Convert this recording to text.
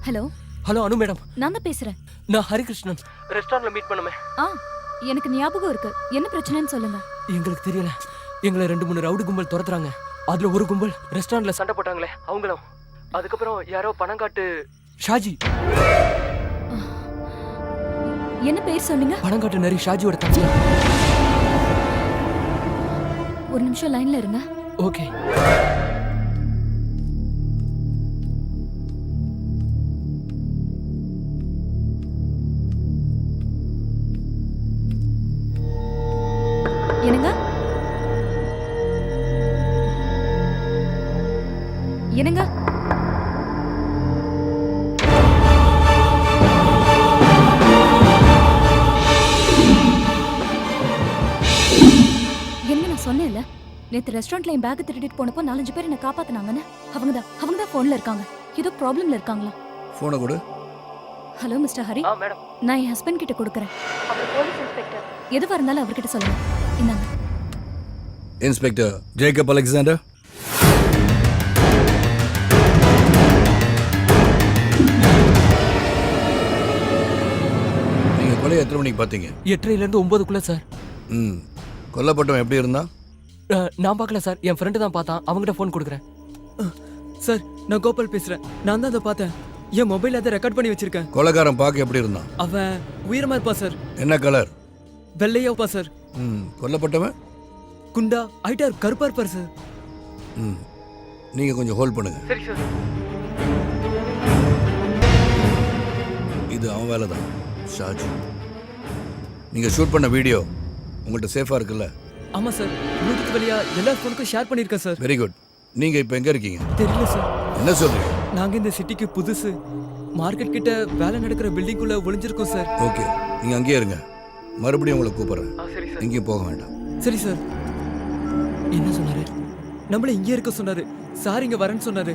Hello hello அனு madam, நான் தான் பேசுறேன். நான் ஹரிகிருஷ்ணன். ரெஸ்டாரண்ட்ல மீட் பண்ணுமே. ஆ எனக்கு ஞாபகம் இருக்கு. என்ன பிரச்சனைன்னு சொல்லுங்க. எங்களுக்கு தெரியல. எங்களை 2-3 ரவுடி கும்பல் துரத்துறாங்க. அதுல ஒரு கும்பல் ரெஸ்டாரண்ட்ல சண்டை போட்டாங்களே அவங்களும். அதுக்கப்புறம் யாரோ பணங்காட்டு ஷாஜி. என்ன பேர் சொன்னீங்க? பணங்காட்டு நரி ஷாஜியோட தம்பி. ஒரு நிமிஷம் லைன்ல இருங்க. ஓகே. என்னங்க? என்னங்க? என்னங்க நான் சொன்னேன்ல, நேத்து ரெஸ்டாரண்ட்ல என் பேக் திருடிட்டு போனப்போ 4-5 பேர் என்ன காப்பாத்துனாங்கன்னு. அவங்க தான் போன்ல இருக்காங்க. ஏதோ ப்ராப்ளம்ல இருக்காங்களா? போனை கொடு. ஹலோ மிஸ்டர் ஹரி, மேடம், நான் என் ஹஸ்பண்ட் கிட்ட கொடுக்குறேன். அவர் போலீஸ் இன்ஸ்பெக்டர். எதுவா இருந்தாலும் அவர்கிட்ட சொல்லுங்க. இந்தாங்க. Inspector Jacob Alexander. நீங்க கொலை எத்தனை மணிக்கு பார்த்தீங்க? 8:30 இருந்து 9க்குள்ள சார். ம், கொல்லப்பட்டவன் எப்படி இருந்தான்? நான் பார்க்கல சார், என் ஃப்ரெண்டு தான் பார்த்தான். அவங்ககிட்ட ஃபோன் கொடுக்குறேன். சார், நான் கோபால் பேசுறேன். நான் தான் அதை பார்த்தேன். என் மொபைல் அதை ரெக்கார்ட் பண்ணி வச்சிருக்கேன். கொலைகாரன் பார்க்க எப்படி இருந்தான்? அவன் உயரமா இருப்பான் சார். என்ன கலர்? வெள்ளையா இருப்பான் சார். ம், கொல்லப்பட்டவன் குண்டா ஹைட்டா கருப்பா இருப்பார் சார். ம், நீங்க கொஞ்சம் ஹோல்ட் பண்ணுங்க. சரி சார். இது அவன் வேலை தான், ஷாஜி. நீங்க ஷூட் பண்ண வீடியோ உங்கள்கிட்ட சேஃபா இருக்குல்ல? ஆமா சார், ப்ளூடூத் வழியா எல்லா ஃபோனுக்கும் ஷேர் பண்ணியிருக்கேன் சார். Very good. நீங்க இப்போ எங்க இருக்கீங்க? தெரியல சார். என்ன சொல்றீங்க? நாங்க இந்த சிட்டிக்கு புதுசு. மார்க்கெட் கிட்ட வேலை நடக்கிற பில்டிங்குள்ள ஒளிஞ்சிருக்கோம் சார். ஓகே, நீங்க அங்கேயே இருங்க. மறுபடியும் உங்களை கூப்பிடுறேன். சரி சார். எங்கேயும் போக வேண்டாம். சரி சார். என்ன சொன்னாரு? நம்மள இங்கே இருக்க சொன்னாரு. சார் இங்க வரேன்னு சொன்னாரு.